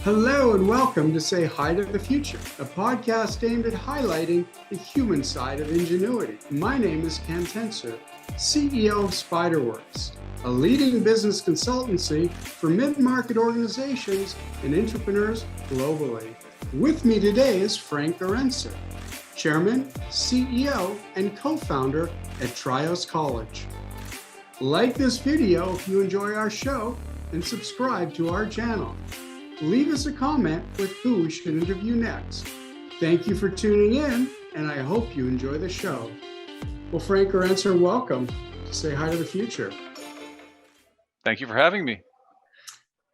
Hello and welcome to Say Hi to the Future, a podcast aimed at highlighting the human side of ingenuity. My name is Ken Tenser, CEO of SpyderWorks, a leading business consultancy for mid-market organizations and entrepreneurs globally. With me today is Frank Arenzer, Chairman, CEO, and co-founder at triOS College. Like this video if you enjoy our show and subscribe to our channel. Leave us a comment with who we should interview next. Thank you for tuning in, and I hope you enjoy the show. Well, Frank Arenzer, welcome to Say Hi to the Future. Thank you for having me.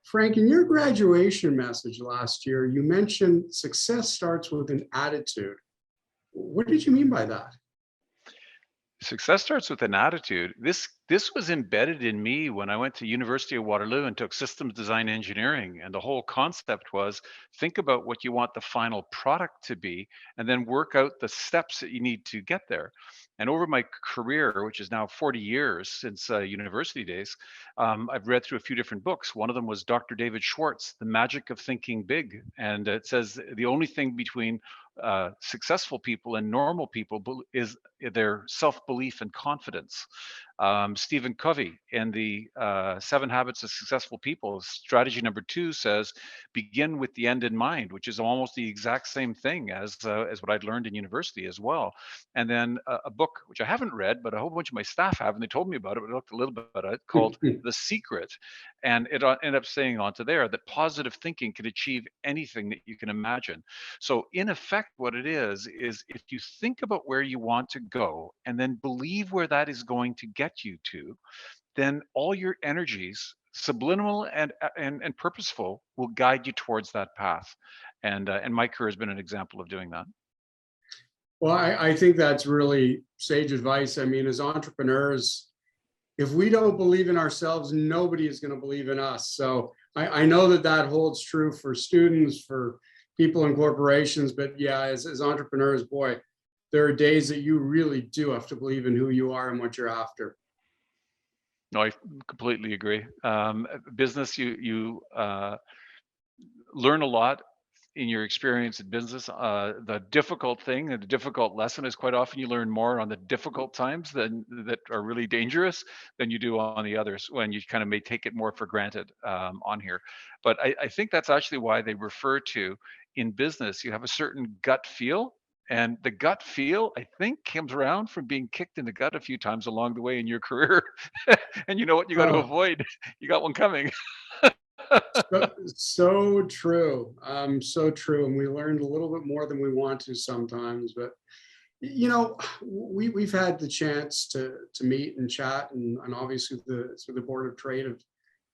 Frank, in your graduation message last year, you mentioned success starts with an attitude. What did you mean by that? Success starts with an attitude. This was embedded in me when I went to University of Waterloo and took systems design engineering. And the whole concept was think about what you want the final product to be, and then work out the steps that you need to get there. And over my career, which is now 40 years since university days, I've read through a few different books. One of them was Dr. David Schwartz, The Magic of Thinking Big. And it says the only thing between successful people and normal people is their self-belief and confidence. Stephen Covey in the 7 Habits of Successful People, strategy number 2 says, begin with the end in mind, which is almost the exact same thing as what I'd learned in university as well. And then a book, which I haven't read, but a whole bunch of my staff have, and they told me about it, but I looked a little bit at it, called The Secret. And it ended up saying onto there that positive thinking can achieve anything that you can imagine. So in effect, what it is if you think about where you want to go and then believe where that is going to get you to, then all your energies, subliminal and purposeful, will guide you towards that path. And my career has been an example of doing that. Well, I think that's really sage advice. I mean, as entrepreneurs, if we don't believe in ourselves, nobody is going to believe in us. So I know that holds true for students, for people in corporations, but yeah, as entrepreneurs, boy, there are days that you really do have to believe in who you are and what you're after. No, I completely agree. Business, you learn a lot in your experience in business. The difficult thing and the difficult lesson is quite often you learn more on the difficult times that are really dangerous than you do on the others, when you kind of may take it more for granted on here. But I think that's actually why they refer to, in business, you have a certain gut feel. And the gut feel, I think, comes around from being kicked in the gut a few times along the way in your career. And you know what you got to Oh, avoid. You got one coming. so true. So true. And we learned a little bit more than we want to sometimes, but you know, we've had the chance to meet and chat, and obviously the board of trade have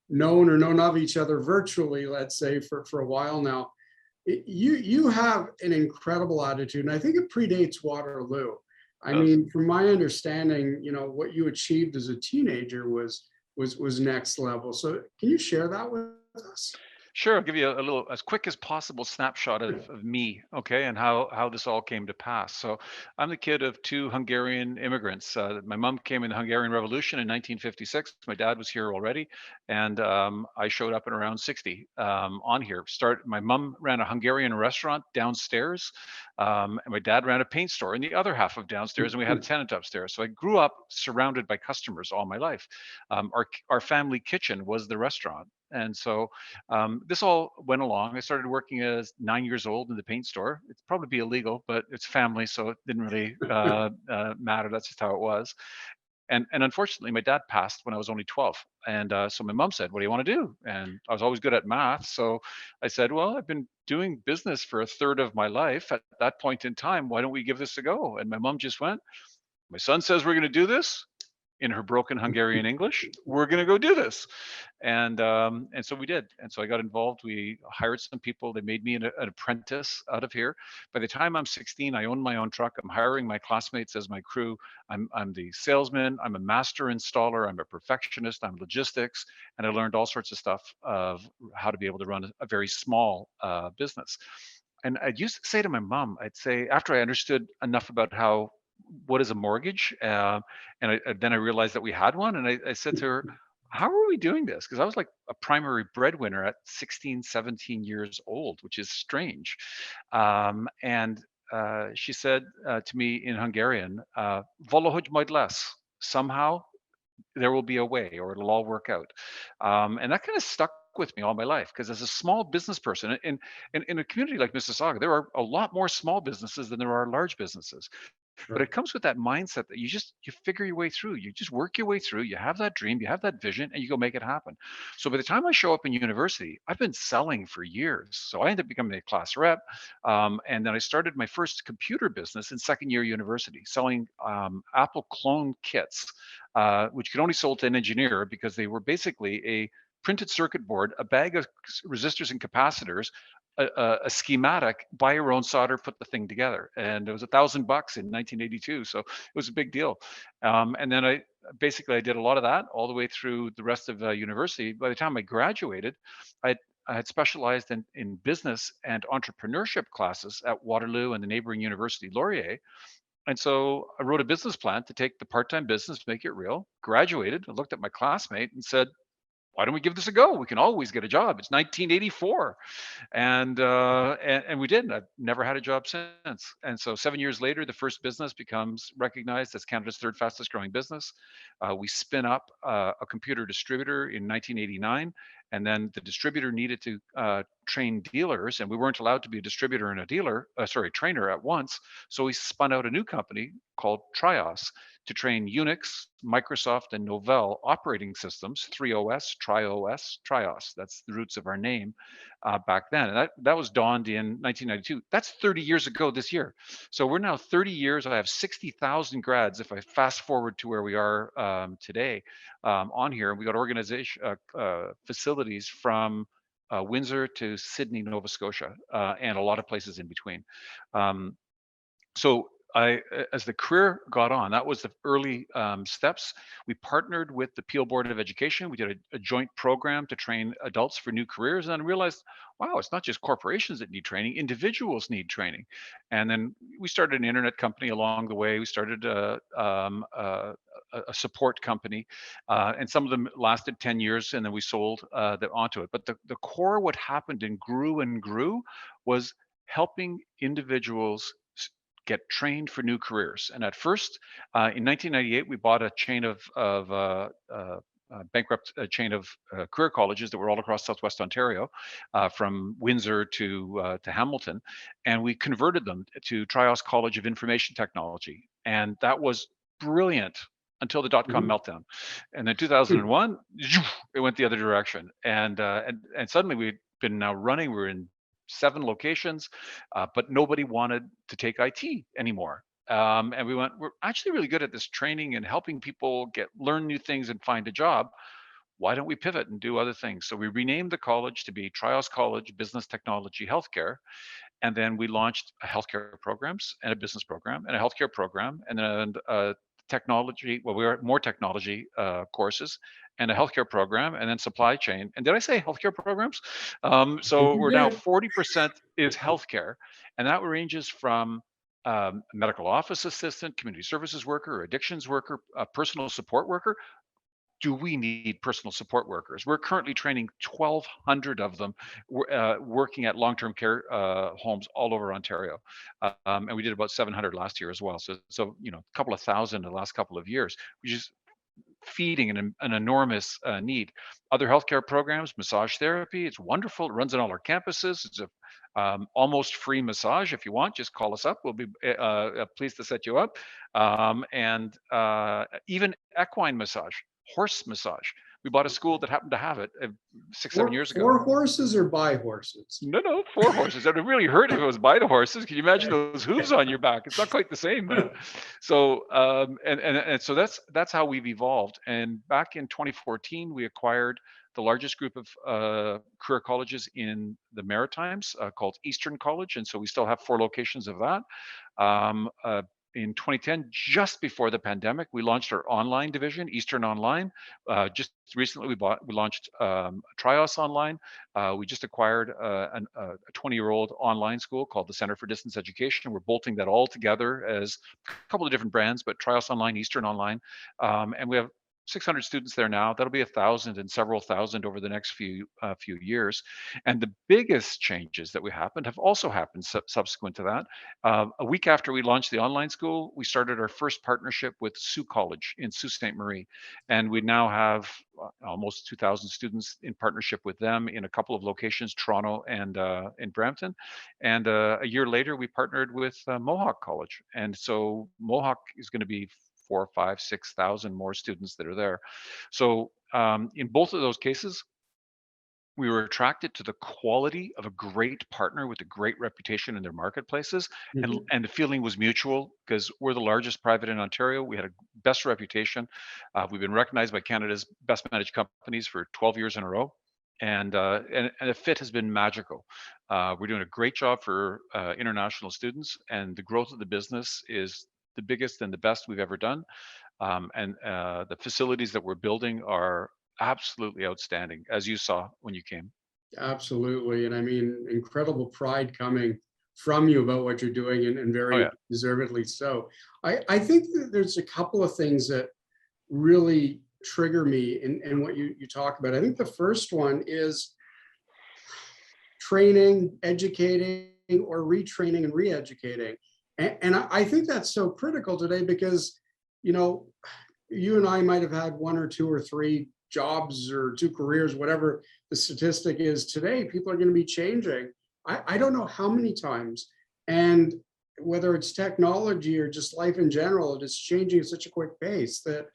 known of each other virtually, let's say, for a while now. You have an incredible attitude, and I think it predates Waterloo. I Does. mean, from my understanding, you know, what you achieved as a teenager was next level. So can you share that with us? Sure, I'll give you a little, as quick as possible, snapshot of me, okay, and how this all came to pass. So I'm the kid of 2 Hungarian immigrants. My mom came in the Hungarian Revolution in 1956. My dad was here already, and I showed up in around 60 on here. My mom ran a Hungarian restaurant downstairs, and my dad ran a paint store in the other half of downstairs, and we had a tenant upstairs. So I grew up surrounded by customers all my life. Our family kitchen was the restaurant. And so this all went along. I started working as 9 years old in the paint store. It's probably illegal, but it's family, so it didn't really matter. That's just how it was. And unfortunately, my dad passed when I was only 12. And so my mom said, "What do you want to do?" And I was always good at math, so I said, "Well, I've been doing business for a third of my life. At that point in time, why don't we give this a go?" And my mom just went, "My son says we're going to do this." In her broken Hungarian English, "We're going to go do this," and so we did. And so I got involved. We hired some people. They made me an apprentice out of here. By the time I'm 16, I own my own truck. I'm hiring my classmates as my crew. I'm the salesman. I'm a master installer. I'm a perfectionist. I'm logistics, and I learned all sorts of stuff of how to be able to run a very small business. And I used to say to my mom, I'd say, after I understood enough about what is a mortgage, then I realized that we had one, and I said to her, how are we doing this? Because I was like a primary breadwinner at 16, 17 years old, which is strange. And she said to me in Hungarian, "Valahogy majd lesz." Somehow there will be a way, or it'll all work out. And that kind of stuck with me all my life, because as a small business person in a community like Mississauga, there are a lot more small businesses than there are large businesses. But Sure. it comes with that mindset that you figure your way through. You just work your way through. You have that dream, you have that vision, and you go make it happen. So by the time I show up in university, I've been selling for years. So I ended up becoming a class rep, and then I started my first computer business in second year university, selling Apple clone kits, which could only sold to an engineer because they were basically a printed circuit board, a bag of resistors and capacitors, a schematic, buy your own solder, put the thing together, and it was $1,000 in 1982, so it was a big deal. And then I did a lot of that all the way through the rest of university. By the time I graduated, I I had specialized in business and entrepreneurship classes at Waterloo and the neighboring university, Laurier. And so I wrote a business plan to take the part-time business, make it real. Graduated, I looked at my classmate and said, why don't we give this a go? We can always get a job. It's 1984, and we did. I've never had a job since. And so 7 years later, the first business becomes recognized as Canada's third fastest growing business. We spin up a computer distributor in 1989, and then the distributor needed to train dealers, and we weren't allowed to be a distributor and a trainer at once. So we spun out a new company called triOS to train Unix, Microsoft, and Novell operating systems, triOS, triOS. That's the roots of our name back then. And that was dawned in 1992. That's 30 years ago this year. So we're now 30 years. I have 60,000 grads if I fast forward to where we are today on here. We got organization facilities from Windsor to Sydney, Nova Scotia, and a lot of places in between. Um, so as the career got on, that was the early steps. We partnered with the Peel Board of Education. We did a joint program to train adults for new careers, and then realized, wow, it's not just corporations that need training; individuals need training. And then we started an internet company along the way. We started a support company, and some of them lasted 10 years, and then we sold onto it. But the core, what happened and grew, was helping individuals get trained for new careers. And at first, in 1998, we bought a chain of bankrupt chain of career colleges that were all across Southwest Ontario, from Windsor to Hamilton, and we converted them to triOS College of Information Technology, and that was brilliant until the dot-com Mhm. meltdown. And then 2001, it went the other direction, and suddenly we'd been now running. We're in 7 locations, but nobody wanted to take IT anymore. And we went, we're actually really good at this training and helping people learn new things and find a job. Why don't we pivot and do other things? So we renamed the college to be triOS College Business Technology Healthcare, and then we launched a healthcare programs and a business program and a healthcare program, and then technology. Well, we are more technology courses and a healthcare program, and then supply chain. And did I say healthcare programs? I think So you we're now did. 40% is healthcare, and that ranges from medical office assistant, community services worker, addictions worker, personal support worker. Do we need personal support workers? We're currently training 1,200 of them, working at long-term care homes all over Ontario, and we did about 700 last year as well. So a couple of thousand in the last couple of years, which is feeding an enormous need. Other healthcare programs, massage therapy, it's wonderful. It runs on all our campuses. It's a almost free massage. If you want, just call us up. We'll be pleased to set you up. And even equine massage, horse massage. We bought a school that happened to have it 6, 7 years ago. Four horses or by horses? No, no, 4 horses. That would really hurt if it was by the horses. Can you imagine those hooves on your back? It's not quite the same. So, and so that's how we've evolved. And back in 2014, we acquired the largest group of career colleges in the Maritimes, called Eastern College, and so we still have 4 locations of that. Um, uh, in 2010, just before the pandemic, we launched our online division, Eastern Online. Just recently, we launched triOS Online. We just acquired a 20-year-old online school called the Center for Distance Education. We're bolting that all together as a couple of different brands, but triOS Online, Eastern Online, and we have 600 students there now. That'll be 1,000 and several thousand over the next few years. And the biggest changes that we happened have also happened subsequent to that. A week after we launched the online school, we started our first partnership with Sault College in Sault Ste. Marie, and we now have almost 2,000 students in partnership with them in a couple of locations, Toronto and in Brampton. And a year later, we partnered with Mohawk College, and so Mohawk is going to be 4, 5, 6,000 more students that are there. So in both of those cases, we were attracted to the quality of a great partner with a great reputation in their marketplaces, and Mhm. the feeling was mutual because we're the largest private in Ontario. We had a best reputation. We've been recognized by Canada's best managed companies for 12 years in a row, and the fit has been magical. We're doing a great job for international students, and the growth of the business is the biggest and the best we've ever done. And the facilities that we're building are absolutely outstanding, as you saw when you came. Absolutely. And I mean, incredible pride coming from you about what you're doing, and Oh yeah. very deservedly so. I think that there's a couple of things that really trigger me in what you talk about. I think the first one is training, educating, or retraining and re-educating. And I think that's so critical today because, you know, you and I might have had one or two or three jobs or two careers, whatever the statistic is today. People are going to be changing. I don't know how many times. And whether it's technology or just life in general, it is changing at such a quick pace that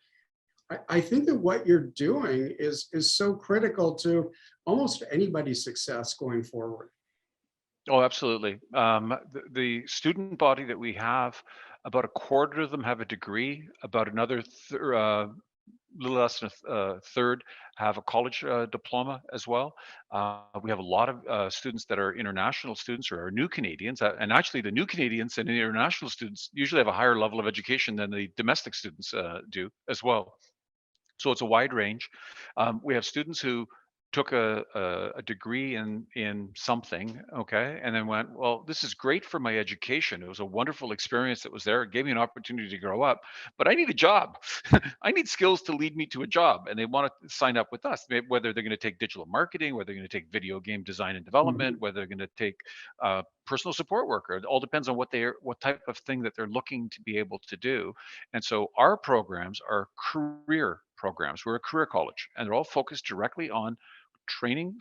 I think that what you're doing is so critical to almost anybody's success going forward. Oh, absolutely. The student body that we have, about a quarter of them have a degree. About another little less than a third have a college diploma as well. We have a lot of students that are international students or are new Canadians, and actually the new Canadians and the international students usually have a higher level of education than the domestic students do as well. So it's a wide range. We have students who took a degree in something, okay, and then went, well, this is great for my education. It was a wonderful experience that was there. It gave me an opportunity to grow up, but I need a job. I need skills to lead me to a job, and they want to sign up with us. Whether they're going to take digital marketing, whether they're going to take video game design and development, Mhm. whether they're going to take personal support worker. It all depends on what type of thing that they're looking to be able to do. And so our programs are career programs. We're a career college, and they're all focused directly on training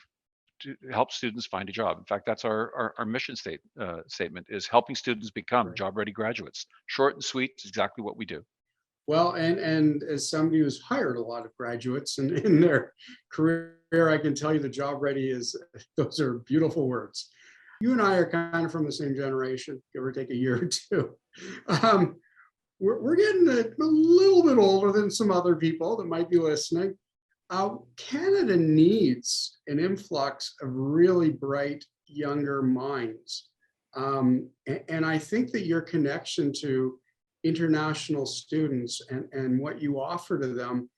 to help students find a job. In fact, that's our mission statement is helping students become Right. job ready graduates. Short and sweet is exactly what we do. Well, and as somebody who's hired a lot of graduates and in their career, I can tell you the job ready is those are beautiful words. You and I are kind of from the same generation, give or take a year or two. Um, we're getting a little bit older than some other people that might be listening. Canada needs an influx of really bright younger minds. And I think that your connection to international students and what you offer to them,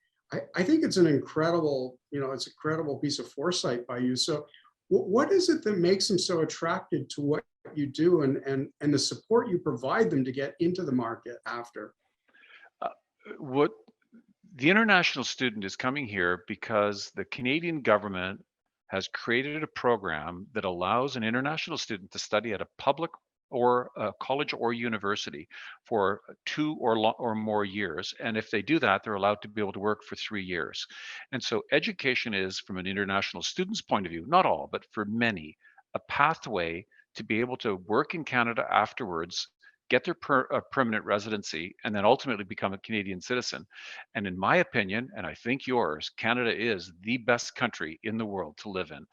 I think it's an incredible, it's a credible piece of foresight by you. So what is it that makes them so attracted to what you do, and the support you provide them to get into the market after? Uh, what the international student is coming here because the Canadian government has created a program that allows an international student to study at a public or a college or university for 2 or more years. And if they do that, they're allowed to be able to work for 3 years. And so education is, from an international student's point of view, not all, but for many, a pathway to be able to work in Canada afterwards, get their permanent residency, and then ultimately become a Canadian citizen. And in my opinion, and I think yours, Canada is the best country in the world to live in.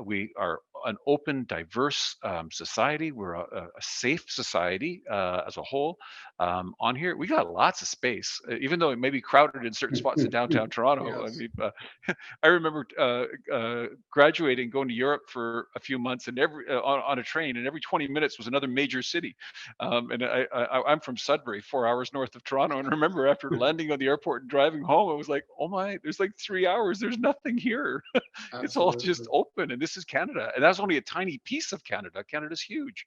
We are an open, diverse society. We're a safe society as a whole. On here, we got lots of space, even though it may be crowded in certain spots in downtown Toronto. I Yes. mean, I remember graduating, going to Europe for a few months, and on a train, and every 20 minutes was another major city. And I'm from Sudbury, 4 hours north of Toronto. And I remember after landing on the airport and driving home, I was like, oh my, there's like 3 hours. There's nothing here. It's all just Absolutely. open. And this is Canada. And that's only a tiny piece of Canada. Canada's huge.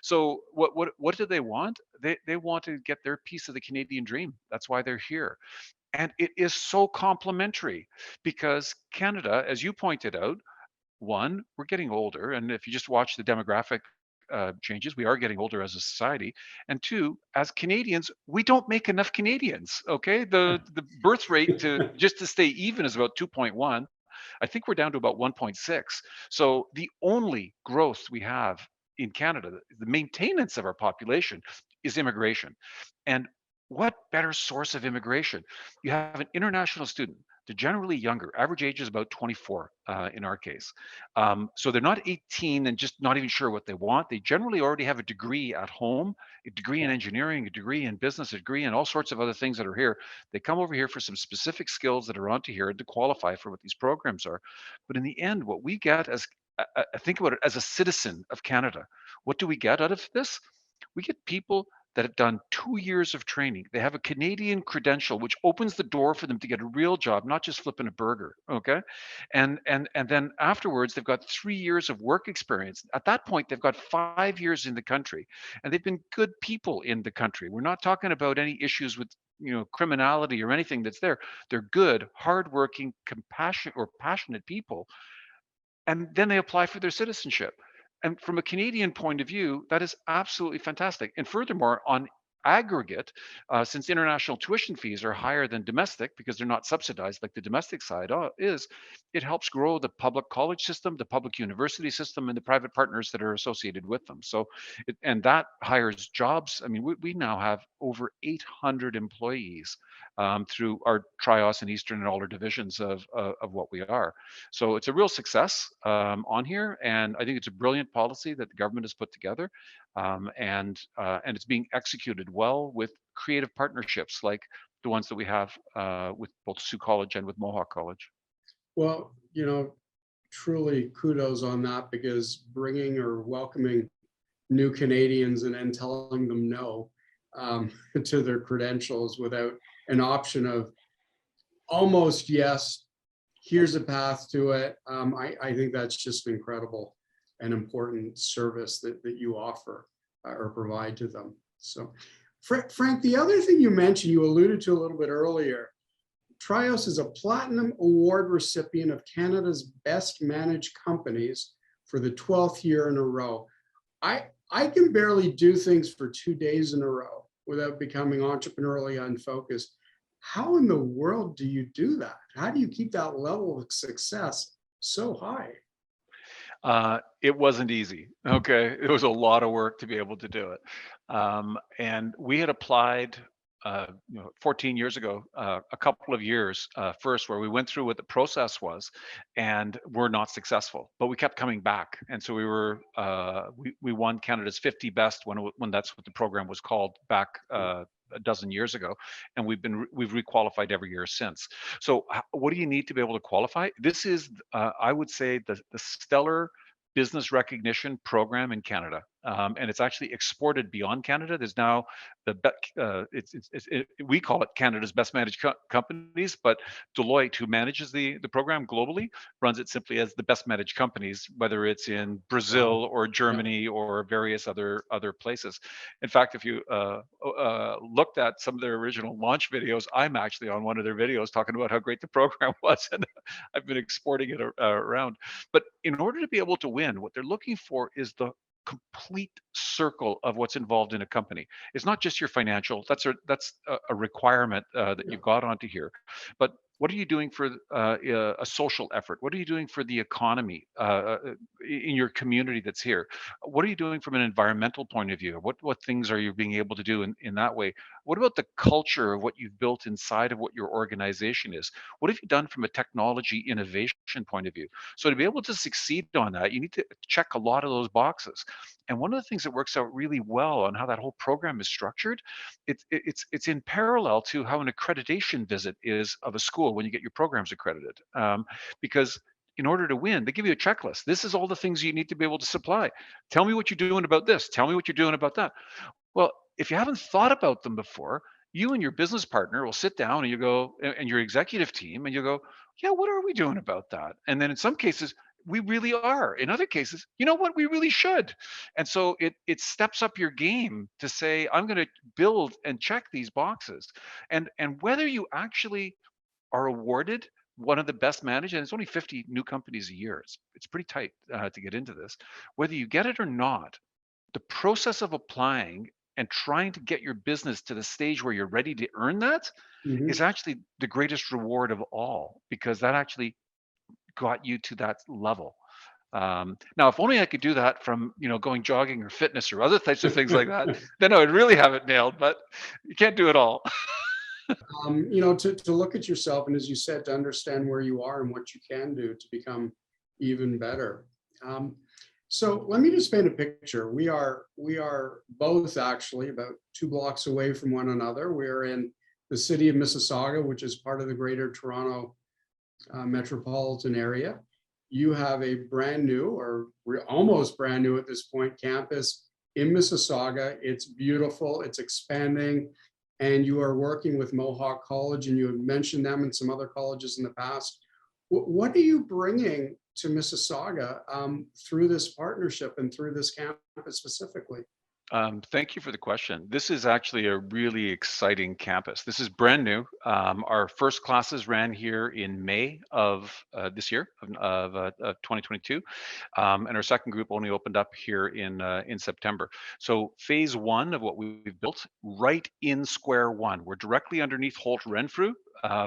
So what do they want? They want to get their piece of the Canadian dream. That's why they're here. And it is so complementary because Canada, as you pointed out, one, we're getting older, and if you just watch the demographic changes, we are getting older as a society. And two, as Canadians, we don't make enough Canadians. Okay, the birth rate to stay even is about 2.1. I think we're down to about 1.6. So the only growth we have in Canada, the maintenance of our population, is immigration. And what better source of immigration? You have an international student. They're generally younger. Average age is about 24 in our case. So they're not 18 and just not even sure what they want. They generally already have a degree at home, a degree in engineering, a degree in business, a degree in all sorts of other things that are here. They come over here for some specific skills that are onto here to qualify for what these programs are. But in the end, what we get as think about it as a citizen of Canada, what do we get out of this? We get people that have done 2 years of training. They have a Canadian credential, which opens the door for them to get a real job, not just flipping a burger. Okay, and then afterwards, they've got 3 years of work experience. At that point, they've got 5 years in the country, and they've been good people in the country. We're not talking about any issues with criminality or anything that's there. They're good, hardworking, compassionate or passionate people, and then they apply for their citizenship. And from a Canadian point of view, that is absolutely fantastic. And furthermore, on aggregate, since international tuition fees are higher than domestic because they're not subsidized like the domestic side is, it helps grow the public college system, the public university system, and the private partners that are associated with them. So, and that hires jobs. I mean, we now have over 800 employees through our triOS and Eastern and Alder divisions of what we are. So it's a real success on here, and I think it's a brilliant policy that the government has put together, and it's being executed well with creative partnerships like the ones that we have with both Sioux College and with Mohawk College. Well, truly kudos on that, because bringing or welcoming new Canadians and then telling them no to their credentials without an option of almost yes, here's a path to it. I think that's just incredible and important service that you offer or provide to them. So, Frank, the other thing you mentioned, you alluded to a little bit earlier, triOS is a Platinum Award recipient of Canada's Best Managed Companies for the 12th year in a row. I can barely do things for 2 days in a row without becoming entrepreneurially unfocused. How in the world do you do that? How do you keep that level of success so high? It wasn't easy. Okay, it was a lot of work to be able to do it, and we had applied. 14 years ago, a couple of years first, where we went through what the process was, and were not successful. But we kept coming back, and so we won Canada's 50 best when that's what the program was called back a dozen years ago, and we've requalified every year since. So what do you need to be able to qualify? This is I would say the stellar business recognition program in Canada, and it's actually exported beyond Canada. There's now we call it Canada's best managed companies, but Deloitte, who manages the program globally, runs it simply as the best managed companies, whether it's in Wow. Brazil or Yeah. Germany or various other places. In fact, if you looked at some of their original launch videos, I'm actually on one of their videos talking about how great the program was, and I've been exporting it around. But in order to be able to win, what they're looking for is the complete circle of what's involved in a company. It's not just your financial. That's a requirement that Yeah. you've got onto here. But what are you doing for a social effort? What are you doing for the economy in your community that's here? What are you doing from an environmental point of view? What things are you being able to do in that way? What about the culture of what you've built inside of what your organization is? What have you done from a technology innovation point of view? So to be able to succeed on that, you need to check a lot of those boxes. And one of the things that works out really well on how that whole program is structured, it's in parallel to how an accreditation visit is of a school when you get your programs accredited. Because in order to win, they give you a checklist. This is all the things you need to be able to supply. Tell me what you're doing about this. Tell me what you're doing about that. Well, if you haven't thought about them before, you and your business partner will sit down and you go, and your executive team, and you go, yeah, what are we doing about that? And then in some cases, we really are. In other cases, you know what, we really should. And so it steps up your game to say, I'm going to build and check these boxes. And whether you actually are awarded one of the best managed, and it's only 50 new companies a year. It's pretty tight to get into this. Whether you get it or not, the process of applying and trying to get your business to the stage where you're ready to earn that is Mhm. actually the greatest reward of all, because that actually got you to that level. Now, if only I could do that from, going jogging or fitness or other types of things like that, then I would really have it nailed. But you can't do it all. To look at yourself and, as you said, to understand where you are and what you can do to become even better. Um, so let me just paint a picture. We are both actually about 2 blocks away from one another. We're in the city of Mississauga, which is part of the Greater Toronto metropolitan area. You have a brand new, or we're almost brand new at this point, campus in Mississauga. It's beautiful, it's expanding, and you are working with Mohawk College, and you have mentioned them and some other colleges in the past. What are you bringing to Mississauga through this partnership and through this campus specifically? Thank you for the question. This is actually a really exciting campus. This is brand new. Our first classes ran here in May of this year, of 2022, and our second group only opened up here in September. So phase one of what we've built, right in square one, we're directly underneath Holt Renfrew.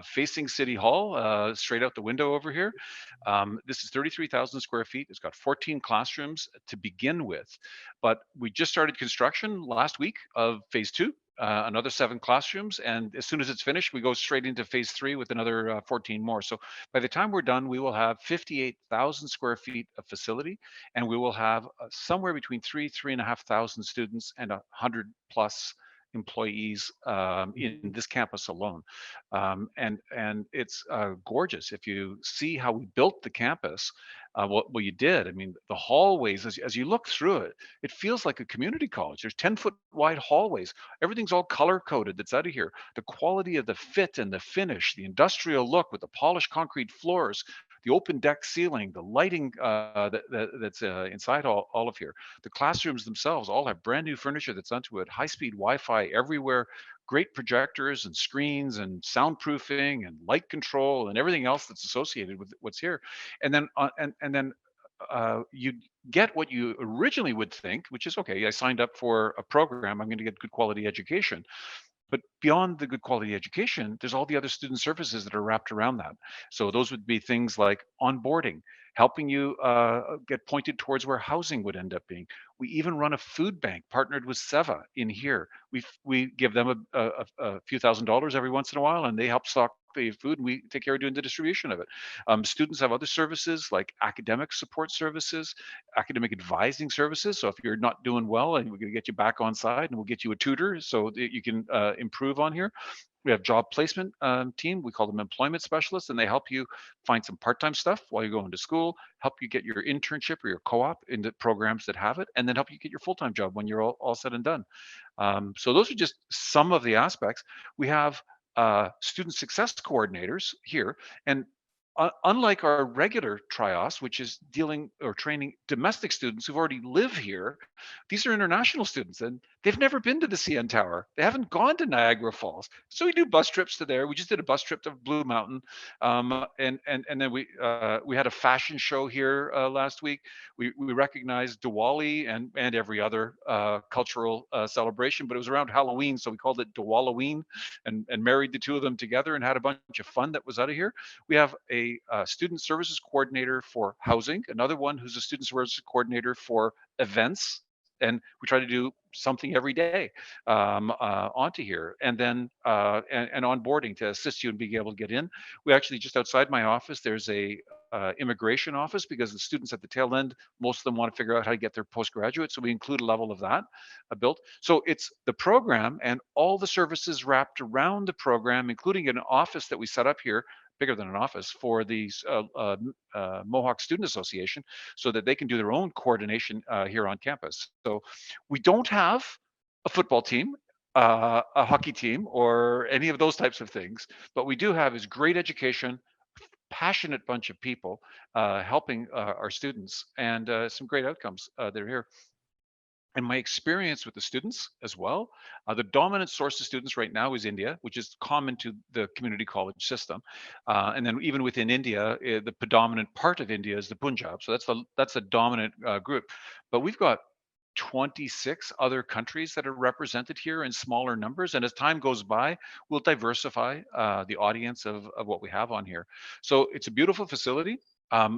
Facing City Hall, straight out the window over here. This is 33,000 square feet. It's got 14 classrooms to begin with. But we just started construction last week of phase two, another 7 classrooms. And as soon as it's finished, we go straight into phase three with another 14 more. So by the time we're done, we will have 58,000 square feet of facility, and we will have somewhere between 3,500 students and 100 plus employees in this campus alone. And it's gorgeous. If you see how we built the campus, what you did, I mean, the hallways, as you look through it, it feels like a community college. There's 10-foot wide hallways. Everything's all color coded that's out of here. The quality of the fit and the finish, the industrial look with the polished concrete floors, the open deck ceiling, the lighting that's inside all of here. The classrooms themselves all have brand new furniture that's onto it, high speed Wi-Fi everywhere, great projectors and screens and soundproofing and light control and everything else that's associated with what's here. And then you get what you originally would think, which is, okay, I signed up for a program, I'm going to get good quality education. But beyond the good quality education, there's all the other student services that are wrapped around that. So those would be things like onboarding, helping you get pointed towards where housing would end up being. We even run a food bank partnered with Seva in here. We give them a few $1,000s every once in a while, and they help stock the food, and we take care of doing the distribution of it. Students have other services like academic support services, academic advising services. So if you're not doing well, and we're going to get you back on side, and we'll get you a tutor so that you can improve on here. We have job placement team. We call them employment specialists, and they help you find some part-time stuff while you're going to school, help you get your internship or your co-op into programs that have it, and then help you get your full-time job when you're all said and done. So those are just some of the aspects. We have student success coordinators here, and unlike our regular trios, which is dealing or training domestic students who've already live here, these are international students, and they've never been to the CN Tower. They haven't gone to Niagara Falls. So we do bus trips to there. We just did a bus trip to Blue Mountain, and then we had a fashion show here last week. We recognized Diwali and every other cultural celebration, but it was around Halloween, so we called it Diwaloween, and married the two of them together and had a bunch of fun that was out of here. We have a student services coordinator for housing, another one who's a student services coordinator for events, and we try to do something every day onto here, and then and onboarding to assist you in being able to get in. We actually, just outside my office, there's a immigration office, because the students at the tail end, most of them want to figure out how to get their postgraduate, so we include a level of that built. So it's the program and all the services wrapped around the program, including an office that we set up here, bigger than an office, for the Mohawk Student Association, so that they can do their own coordination here on campus. So we don't have a football team, a hockey team, or any of those types of things. But we do have is great education, passionate bunch of people helping our students, and some great outcomes that are here. And my experience with the students as well, the dominant source of students right now is India, which is common to the community college system. And then even within India, the predominant part of India is the Punjab. So that's the dominant group. But we've got 26 other countries that are represented here in smaller numbers. And as time goes by, we'll diversify the audience of what we have on here. So it's a beautiful facility.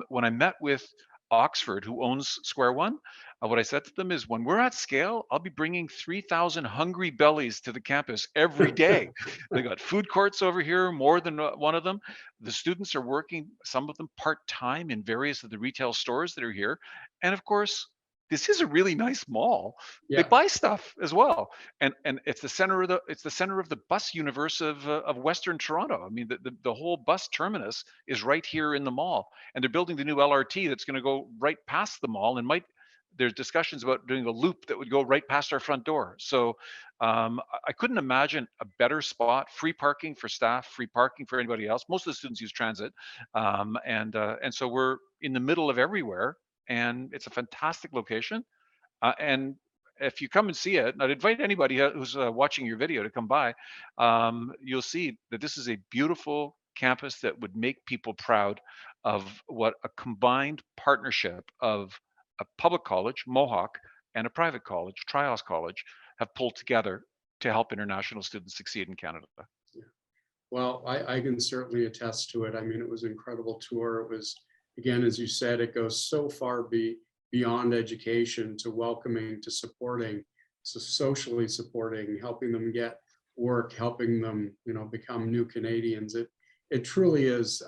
When I met with Oxford, who owns Square One, what I said to them is, when we're at scale, I'll be bringing 3,000 hungry bellies to the campus every day. They got food courts over here, more than one of them. The students are working, some of them part-time, in various of the retail stores that are here. And of course, this is a really nice mall. They Yeah. buy stuff as well, and it's the center of the bus universe of Western Toronto. I mean, the whole bus terminus is right here in the mall, and they're building the new LRT that's going to go right past the mall, and might there's discussions about doing a loop that would go right past our front door. So I couldn't imagine a better spot. Free parking for staff, free parking for anybody else. Most of the students use transit, and so we're in the middle of everywhere, and it's a fantastic location. And if you come and see it, and I'd invite anybody who's watching your video to come by, you'll see that this is a beautiful campus that would make people proud of what a combined partnership of a public college, Mohawk, and a private college, triOS College, have pulled together to help international students succeed in Canada. Yeah. Well, I can certainly attest to it. I mean, it was an incredible tour. It was, again, as you said, it goes so far beyond education to welcoming, to supporting, so socially supporting, helping them get work, helping them, become new Canadians. It truly is.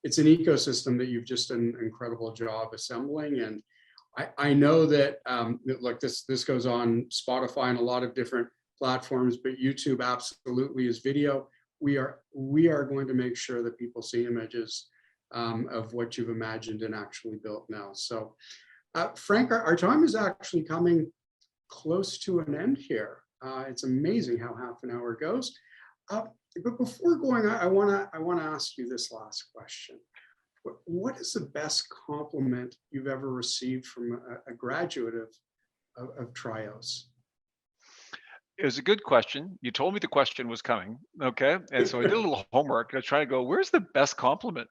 It's an ecosystem that you've just done an incredible job assembling. And I know that, look, this goes on Spotify and a lot of different platforms, but YouTube absolutely is video. We are going to make sure that people see images of what you've imagined and actually built now. So, Frank, our time is actually coming close to an end here. It's amazing how half an hour goes. But before going, I want to ask you this last question. What is the best compliment you've ever received from a graduate of triOS? It was a good question. You told me the question was coming. Okay. And so I did a little homework. I tried to go, where's the best compliment?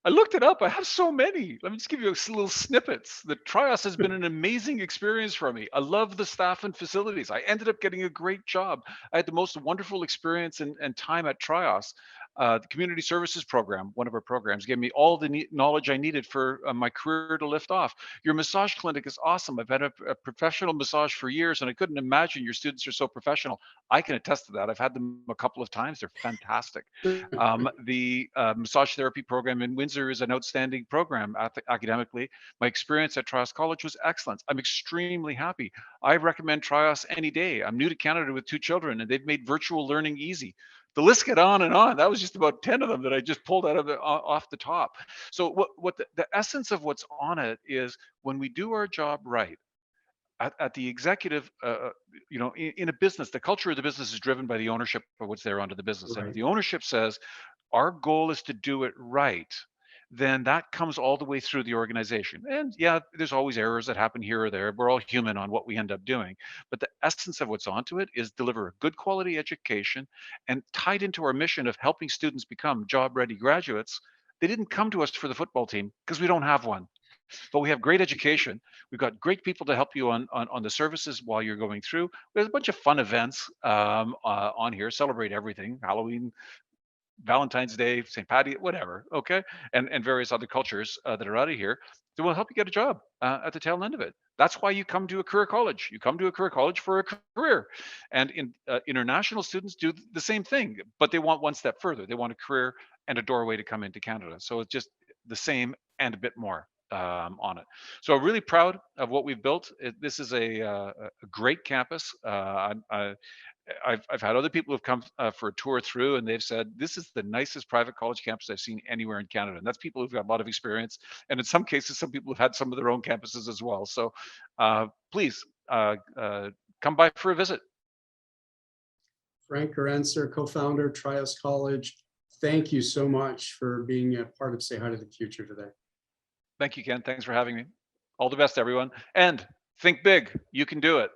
I looked it up. I have so many. Let me just give you little snippets. The triOS has been an amazing experience for me. I love the staff and facilities. I ended up getting a great job. I had the most wonderful experience and time at triOS. The community services program, one of our programs, gave me all the knowledge I needed for my career to lift off. Your massage clinic is awesome. I've had a professional massage for years, and I couldn't imagine your students are so professional. I can attest to that. I've had them a couple of times. They're fantastic. The massage therapy program in Windsor is an outstanding program academically. My experience at triOS College was excellent. I'm extremely happy. I recommend triOS any day. I'm new to Canada with 2 children, and they've made virtual learning easy. The list get on and on. That was just about 10 of them that I just pulled out of off the top. So what the essence of what's on it is, when we do our job right, at the executive, in a business, the culture of the business is driven by the ownership of what's there onto the business. And if Right. the ownership says our goal is to do it right, then that comes all the way through the organization. And yeah, there's always errors that happen here or there. We're all human on what we end up doing. But the essence of what's onto it is deliver a good quality education, and tied into our mission of helping students become job ready graduates. They didn't come to us for the football team because we don't have one, but we have great education. We've got great people to help you on the services while you're going through. There's a bunch of fun events on here. Celebrate everything: Halloween, Valentine's Day, St. Patty, whatever. Okay, and various other cultures that are out of here. That will help you get a job at the tail end of it. That's why you come to a career college. You come to a career college for a career, and international students do the same thing, but they want one step further. They want a career and a doorway to come into Canada. So it's just the same and a bit more on it. So I'm really proud of what we've built. This is a great campus. I've had other people who've come for a tour through, and they've said this is the nicest private college campus I've seen anywhere in Canada. And that's people who've got a lot of experience, and in some cases, some people have had some of their own campuses as well. So please come by for a visit. Frank Garenser, co-founder, triOS College. Thank you so much for being a part of Say Hi to the Future today. Thank you, Ken. Thanks for having me. All the best, everyone. And think big. You can do it.